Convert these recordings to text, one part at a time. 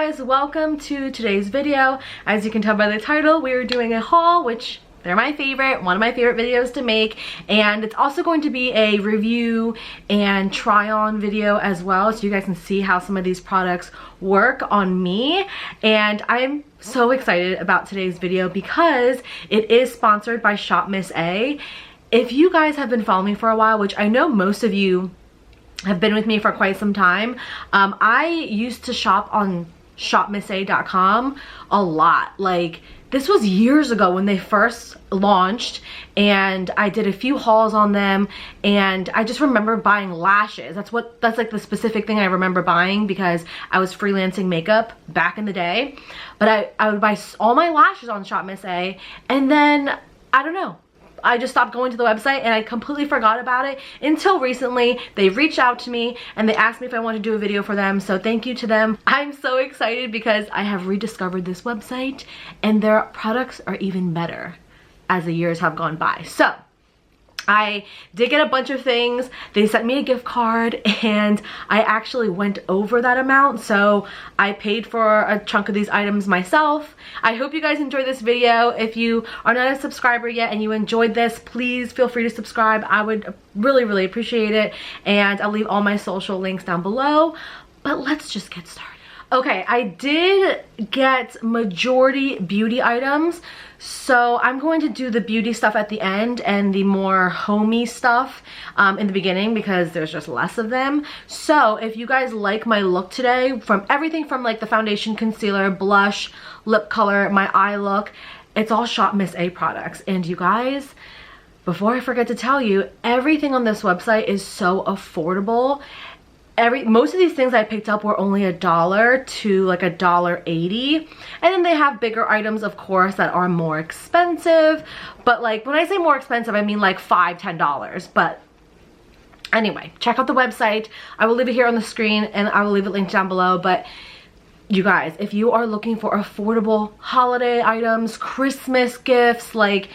guys, welcome to today's video. As you can tell by the title, we are doing a haul, which they're my favorite, one of my favorite videos to make, and it's also going to be a review and try on video as well, so you guys can see how some of these products work on me. And I'm so excited about today's video because it is sponsored by shopmissA. If you guys have been following me for a while, which I know most of you have been with me for quite some time, I used to shop on shopmissA.com a lot. Like, this was years ago when they first launched, and I did a few hauls on them, and I just remember buying lashes. That's like the specific thing I remember buying because I was freelancing makeup back in the day. But I would buy all my lashes on shopmissA, and then I don't know, I just stopped going to the website and I completely forgot about it until recently. They reached out to me and they asked me if I wanted to do a video for them, so thank you to them. I'm so excited because I have rediscovered this website and their products are even better as the years have gone by. So I did get a bunch of things. They sent me a gift card and I actually went over that amount, so I paid for a chunk of these items myself. I hope you guys enjoyed this video. If you are not a subscriber yet and you enjoyed this, please feel free to subscribe. I would really appreciate it, and I'll leave all my social links down below. But let's just get started. Okay, I did get majority beauty items, so I'm going to do the beauty stuff at the end and the more homey stuff in the beginning because there's just less of them. So if you guys like my look today, from everything from like the foundation, concealer, blush, lip color, my eye look, it's all shopmissA products. And you guys, before I forget to tell you, everything on this website is so affordable. Most of these things I picked up were only $1 to like $1.80, and then they have bigger items, of course, that are more expensive. But like, when I say more expensive, I mean like $5, $10. But anyway, check out the website. I will leave it here on the screen and I will leave it linked down below. But you guys, if you are looking for affordable holiday items, Christmas gifts, like,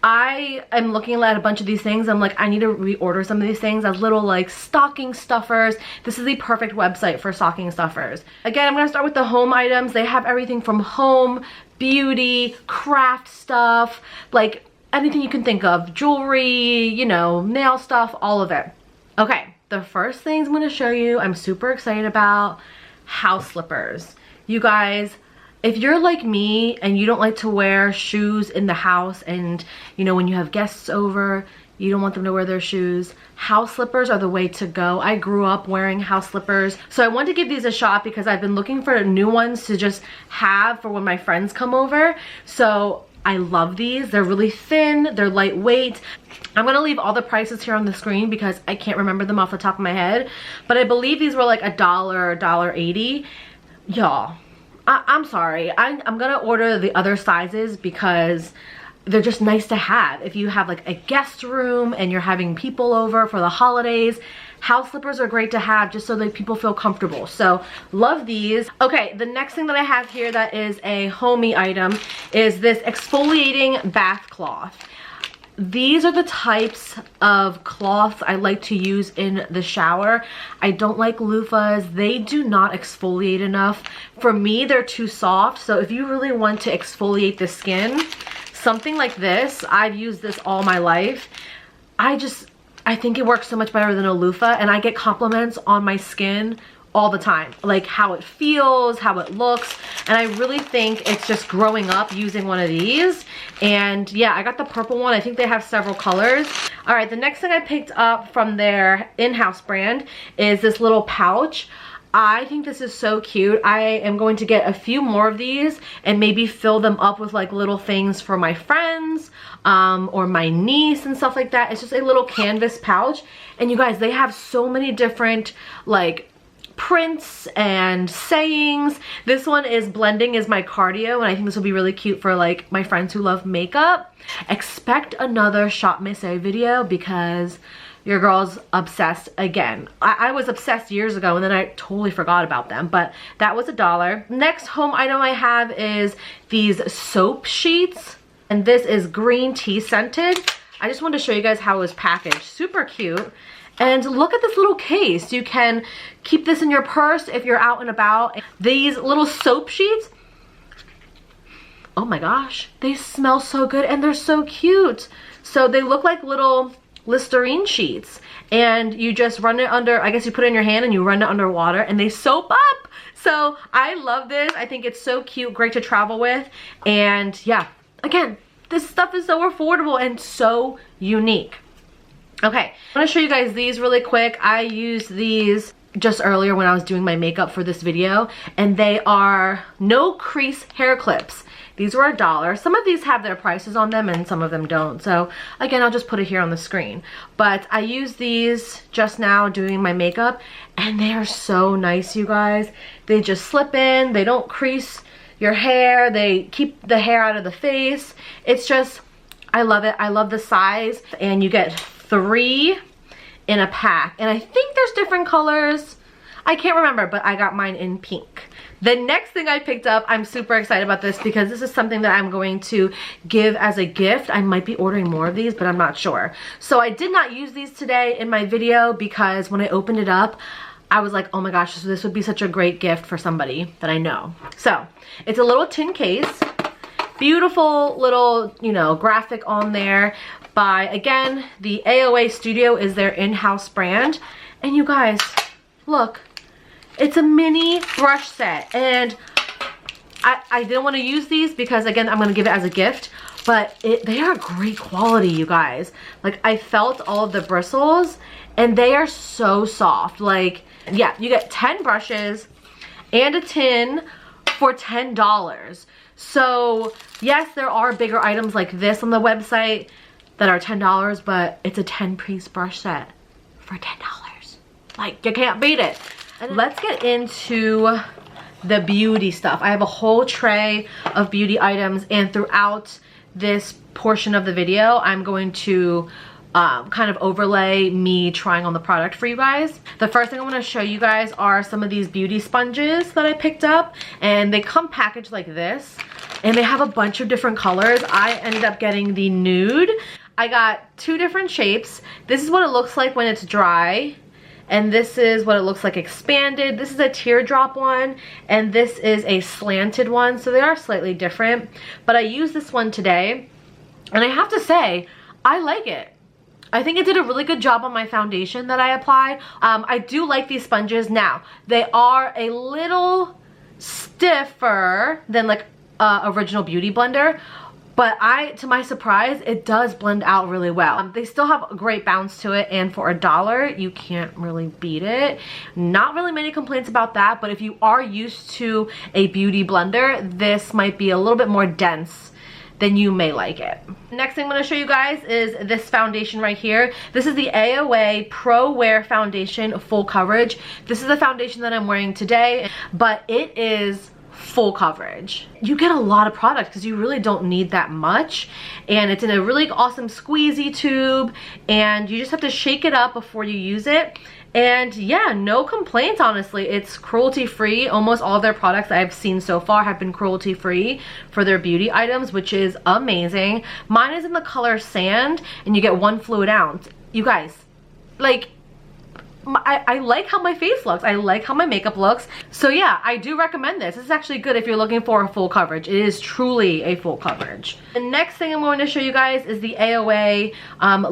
I am looking at a bunch of these things. I'm like, I need to reorder some of these things as little like stocking stuffers. This is the perfect website for stocking stuffers. Again, I'm going to start with the home items. They have everything from home, beauty, craft stuff, like anything you can think of. Jewelry, you know, nail stuff, all of it. Okay, the first things I'm going to show you, I'm super excited about, house slippers. You guys, if you're like me and you don't like to wear shoes in the house, and you know, when you have guests over, you don't want them to wear their shoes, house slippers are the way to go. I grew up wearing house slippers, so I wanted to give these a shot because I've been looking for new ones to just have for when my friends come over. So I love these. They're really thin, they're lightweight. I'm gonna leave all the prices here on the screen because I can't remember them off the top of my head, but I believe these were like $1 or $1.80. Y'all, I'm sorry, I'm gonna order the other sizes because they're just nice to have. If you have like a guest room and you're having people over for the holidays, house slippers are great to have just so that people feel comfortable. So love these. Okay, the next thing that I have here that is a homey item is this exfoliating bath cloth. These are the types of cloths I like to use in the shower. I don't like loofahs. They do not exfoliate enough. For me, they're too soft. So if you really want to exfoliate the skin, something like this, I've used this all my life. I think it works so much better than a loofah, and I get compliments on my skin all the time, like how it feels, how it looks, and I really think it's just growing up using one of these. And yeah, I got the purple one. I think they have several colors. All right, the next thing I picked up from their in-house brand is this little pouch. I think this is so cute. I am going to get a few more of these and maybe fill them up with like little things for my friends or my niece and stuff like that. It's just a little canvas pouch, and you guys, they have so many different like prints and sayings. This one is blending is my cardio, and I think this will be really cute for like my friends who love makeup. Expect another shopmissA video because your girl's obsessed again. I was obsessed years ago and then I totally forgot about them, but that was $1. Next home item I have is these soap sheets, and this is green tea scented. I just wanted to show you guys how it was packaged. Super cute. And look at this little case. You can keep this in your purse if you're out and about. These little soap sheets, oh my gosh, they smell so good and they're so cute. So they look like little Listerine sheets, and you just run it under, I guess you put it in your hand and you run it under water and they soap up. So I love this. I think it's so cute, great to travel with. And yeah, again, this stuff is so affordable and so unique. Okay, I'm gonna show you guys these really quick. I used these just earlier when I was doing my makeup for this video, and they are no crease hair clips. These were $1. Some of these have their prices on them and some of them don't. So again, I'll just put it here on the screen. But I used these just now doing my makeup, and they are so nice, you guys. They just slip in, they don't crease your hair, they keep the hair out of the face. It's just, I love it. I love the size, and you get 3 in a pack, and I think there's different colors. I can't remember, but I got mine in pink. The next thing I picked up, I'm super excited about this because this is something that I'm going to give as a gift. I might be ordering more of these, but I'm not sure. So I did not use these today in my video because when I opened it up, I was like, oh my gosh, this would be such a great gift for somebody that I know. So it's a little tin case. Beautiful little, you know, graphic on there by, again, the AOA Studio is their in-house brand. And you guys, look, it's a mini brush set. And I didn't want to use these because, again, I'm going to give it as a gift. But they are great quality, you guys. Like, I felt all of the bristles, and they are so soft. Like, yeah, you get 10 brushes and a tin for $10. So yes, there are bigger items like this on the website that are $10, but it's a 10-piece brush set for $10. Like, you can't beat it. And let's get into the beauty stuff. I have a whole tray of beauty items, and throughout this portion of the video, I'm going to kind of overlay me trying on the product for you guys. The first thing I want to show you guys are some of these beauty sponges that I picked up, and they come packaged like this, and they have a bunch of different colors. I ended up getting the nude. I got 2 different shapes. This is what it looks like when it's dry, and this is what it looks like expanded. This is a teardrop one, and this is a slanted one, so they are slightly different. But I used this one today, and I have to say, I like it. I think it did a really good job on my foundation that I applied. I do like these sponges. Now, they are a little stiffer than like Original Beauty Blender, but to my surprise, it does blend out really well. They still have a great bounce to it, and for $1, you can't really beat it. Not really many complaints about that, but if you are used to a beauty blender, this might be a little bit more dense, then you may like it. Next thing I'm going to show you guys is this foundation right here. This is the AOA Prowear Foundation Full Coverage. This is the foundation that I'm wearing today, but it is full coverage. You get a lot of product because you really don't need that much, and it's in a really awesome squeezy tube, and you just have to shake it up before you use it. And yeah, no complaints, honestly. It's cruelty-free. Almost all of their products I've seen so far have been cruelty-free for their beauty items, which is amazing. Mine is in the color Sand, and you get 1 fluid ounce. You guys, like, I like how my face looks. I like how my makeup looks. So yeah, I do recommend this. This is actually good if you're looking for a full coverage. It is truly a full coverage. The next thing I'm going to show you guys is the AOA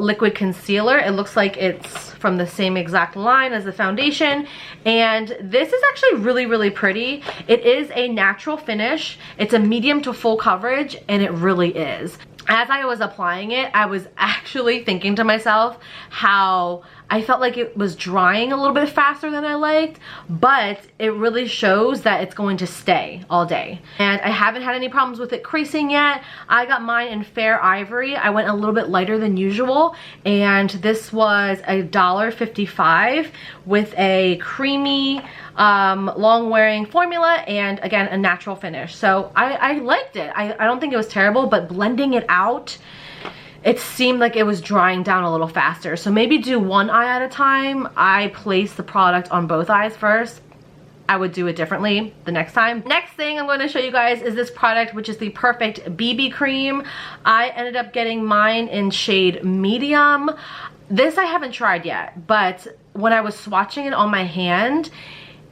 Liquid Concealer. It looks like it's from the same exact line as the foundation. And this is actually really, really pretty. It is a natural finish. It's a medium to full coverage, and it really is. As I was applying it, I was actually thinking to myself how I felt like it was drying a little bit faster than I liked, but it really shows that it's going to stay all day. And I haven't had any problems with it creasing yet. I got mine in Fair Ivory. I went a little bit lighter than usual, and this was $1.55 with a creamy, long wearing formula, and again, a natural finish. So I liked it. I don't think it was terrible, but blending it out, it seemed like it was drying down a little faster. So maybe do one eye at a time. I placed the product on both eyes first. I would do it differently the next time. Next thing I'm going to show you guys is this product, which is the Perfect BB Cream. I ended up getting mine in shade medium. This I haven't tried yet, but when I was swatching it on my hand,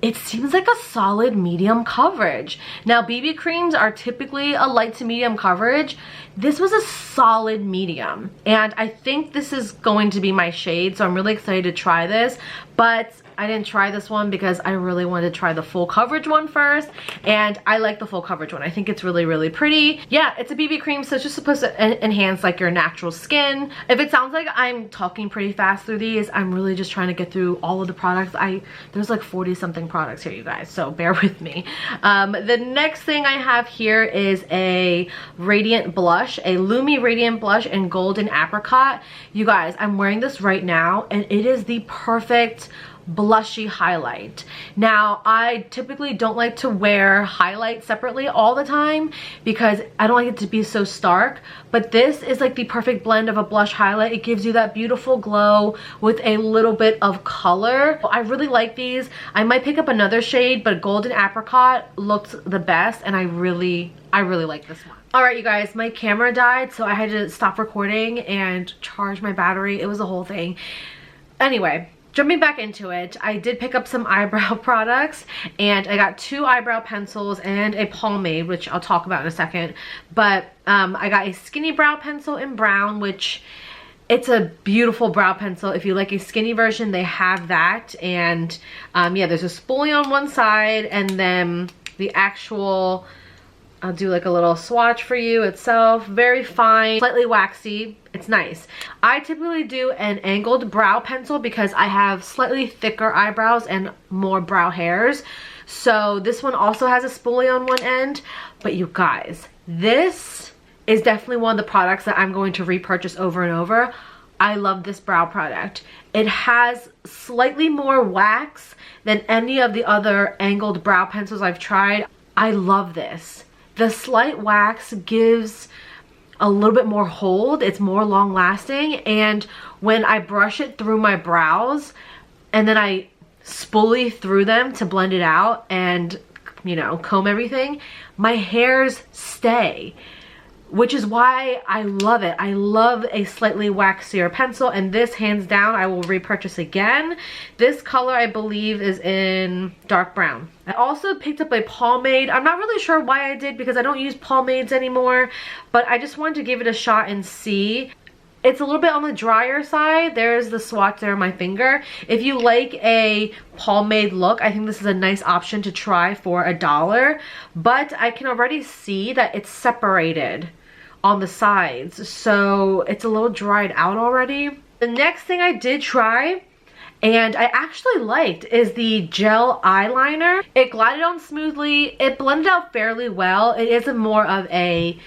it seems like a solid medium coverage. Now, BB creams are typically a light to medium coverage. This was a solid medium, and I think this is going to be my shade, so I'm really excited to try this. But I didn't try this one because I really wanted to try the full coverage one first, and I like the full coverage one. I think it's really, really pretty. Yeah, it's a BB cream, so it's just supposed to enhance like your natural skin. If it sounds like I'm talking pretty fast through these, I'm really just trying to get through all of the products. There's like 40 something products here, you guys, so bear with me. The next thing I have here is a radiant blush, a Lumi radiant blush in golden apricot. You guys, I'm wearing this right now, and it is the perfect blushy highlight. Now, I typically don't like to wear highlight separately all the time because I don't like it to be so stark, but this is like the perfect blend of a blush highlight. It gives you that beautiful glow with a little bit of color. I really like these. I might pick up another shade, but golden apricot looked the best, and I really like this one. All right, you guys, my camera died, so I had to stop recording and charge my battery. It was a whole thing. Anyway, jumping back into it, I did pick up some eyebrow products, and I got 2 eyebrow pencils and a pomade, which I'll talk about in a second. But I got a skinny brow pencil in brown, which it's a beautiful brow pencil. If you like a skinny version, they have that. And yeah, there's a spoolie on one side, and then the actual, I'll do like a little swatch for you itself. Very fine, slightly waxy. It's nice. I typically do an angled brow pencil because I have slightly thicker eyebrows and more brow hairs. So this one also has a spoolie on one end. But you guys, this is definitely one of the products that I'm going to repurchase over and over. I love this brow product. It has slightly more wax than any of the other angled brow pencils I've tried. I love this. The slight wax gives a little bit more hold. It's more long lasting, and when I brush it through my brows and then I spoolie through them to blend it out and, you know, comb everything, my hairs stay, which is why I love it. I love a slightly waxier pencil, and this, hands down, I will repurchase again. This color, I believe, is in dark brown. I also picked up a pomade. I'm not really sure why I did because I don't use pomades anymore, but I just wanted to give it a shot and see. It's a little bit on the drier side. There's the swatch there on my finger. If you like a pomade look, I think this is a nice option to try for $1, but I can already see that it's separated on the sides, so it's a little dried out already. The next thing I did try, and I actually liked, is the gel eyeliner. It glided on smoothly. It blended out fairly well. It is more of a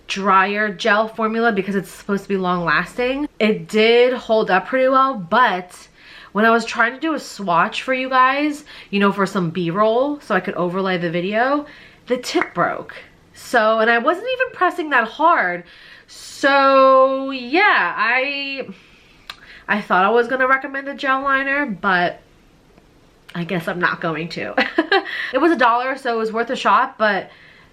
drier gel formula because it's supposed to be long lasting. It did hold up pretty well, but when I was trying to do a swatch for you guys, you know, for some B-roll so I could overlay the video, the tip broke. So, and I wasn't even pressing that hard. So yeah, I thought I was gonna recommend a gel liner, but I guess I'm not going to. It was $1, so it was worth a shot, but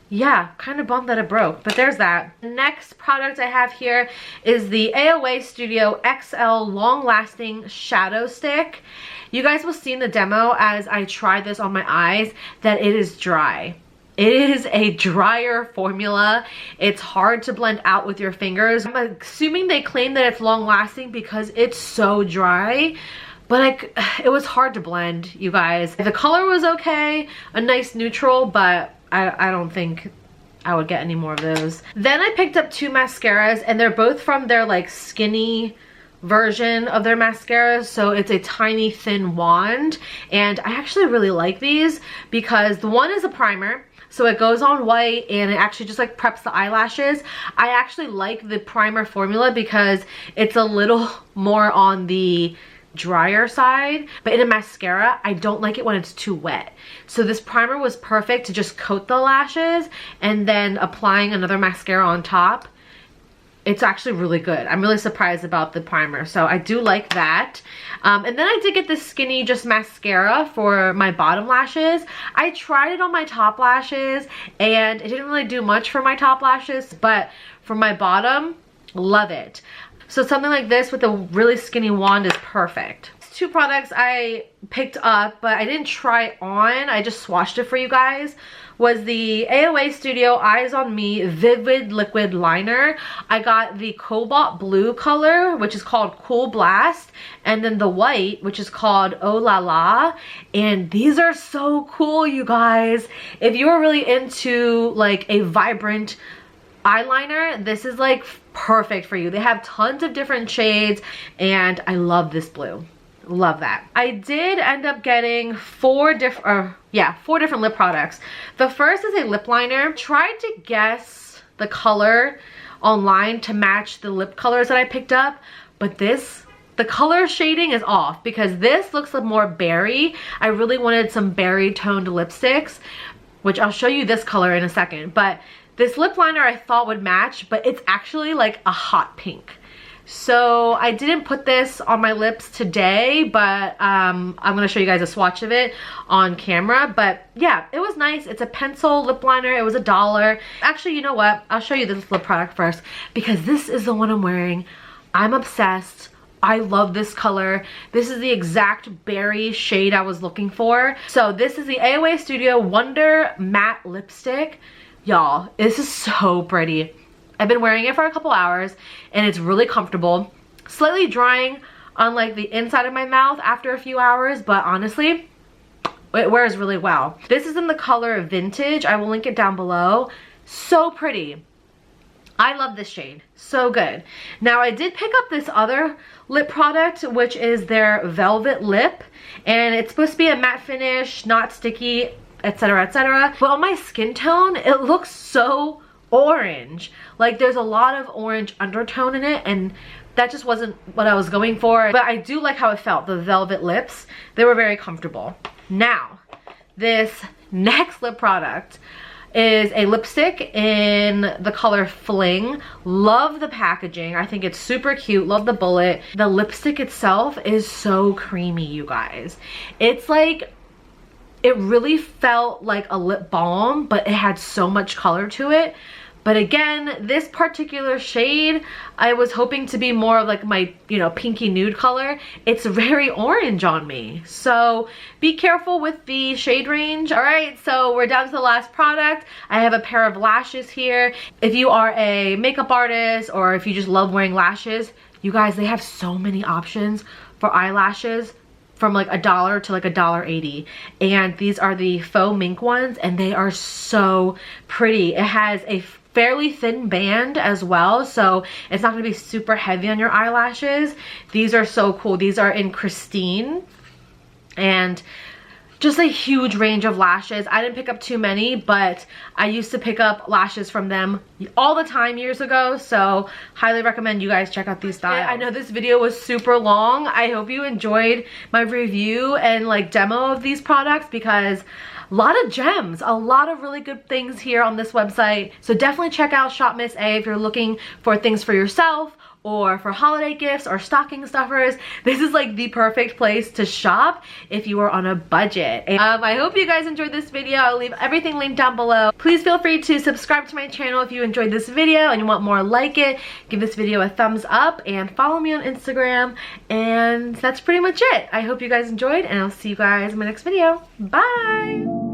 yeah, kind of bummed that it broke, but there's that. The next product I have here is the AOA Studio XL Long Lasting Shadow Stick. You guys will see in the demo as I try this on my eyes that it is dry. It is a drier formula. It's hard to blend out with your fingers. I'm assuming they claim that it's long lasting because it's so dry, but it was hard to blend, you guys. The color was okay, a nice neutral, but I don't think I would get any more of those. Then I picked up 2 mascaras, and they're both from their like skinny version of their mascaras, so it's a tiny thin wand, and I actually really like these because the one is a primer, so it goes on white and it actually just like preps the eyelashes. I actually like the primer formula because it's a little more on the drier side, but in a mascara I don't like it when it's too wet. So this primer was perfect to just coat the lashes, and then applying another mascara on top, it's actually really good. I'm really surprised about the primer, so I do like that. And then I did get this Skinny Just mascara for my bottom lashes. I tried it on my top lashes and it didn't really do much for my top lashes, but for my bottom, love it. So something like this with a really skinny wand is perfect. Two products I picked up, but I didn't try on, I just swatched it for you guys, was the AOA Studio Eyes on Me Vivid Liquid Liner. I got the cobalt blue color, which is called Cool Blast, and then the white, which is called Oh La La. And these are so cool, you guys. If you're really into like a vibrant eyeliner, this is like perfect for you. They have tons of different shades, and I love this blue. Love that. I did end up getting four different lip products. The first is a lip liner. Tried to guess the color online to match the lip colors that I picked up, but the color shading is off because this looks more berry. I really wanted some berry toned lipsticks, which I'll show you this color in a second, but this lip liner I thought would match, but it's actually like a hot pink. So I didn't put this on my lips today, but I'm gonna show you guys a swatch of it on camera. But yeah, it was nice. It's a pencil lip liner. It was $1. Actually, you know what? I'll show you this lip product first because this is the one I'm wearing. I'm obsessed. I love this color. This is the exact berry shade I was looking for. So this is the AOA Studio Wonder Matte Lipstick. Y'all, this is so pretty. I've been wearing it for a couple hours and it's really comfortable. Slightly drying on like the inside of my mouth after a few hours, but honestly, it wears really well. This is in the color Vintage. I will link it down below. So pretty. I love this shade. So good. Now I did pick up this other lip product, which is their Velvet Lip, and it's supposed to be a matte finish, not sticky, etc, etc. But on my skin tone, it looks so orange. Like there's a lot of orange undertone in it, and that just wasn't what I was going for. But I do like how it felt. The velvet lips, they were very comfortable. Now, this next lip product is a lipstick in the color Fling. Love the packaging. I think it's super cute. Love the bullet. The lipstick itself is so creamy, you guys. It's like, it really felt like a lip balm, but it had so much color to it. But again, this particular shade, I was hoping to be more of like my, pinky nude color. It's very orange on me. So be careful with the shade range. All right, so we're down to the last product. I have a pair of lashes here. If you are a makeup artist or if you just love wearing lashes, you guys, they have so many options for eyelashes from like $1 to like $1.80, and these are the faux mink ones, and they are so pretty. It has a fairly thin band as well, so it's not going to be super heavy on your eyelashes. These are so cool. These are in Christine, and just a huge range of lashes. I didn't pick up too many, but I used to pick up lashes from them all the time years ago, so highly recommend you guys check out these styles. I know this video was super long. I hope you enjoyed my review and like demo of these products, because a lot of gems, a lot of really good things here on this website. So definitely check out shopmissA if you're looking for things for yourself or for holiday gifts or stocking stuffers. This is like the perfect place to shop if you are on a budget. I hope you guys enjoyed this video. I'll leave everything linked down below. Please feel free to subscribe to my channel if you enjoyed this video and you want more like it. Give this video a thumbs up and follow me on Instagram. And that's pretty much it. I hope you guys enjoyed, and I'll see you guys in my next video. Bye!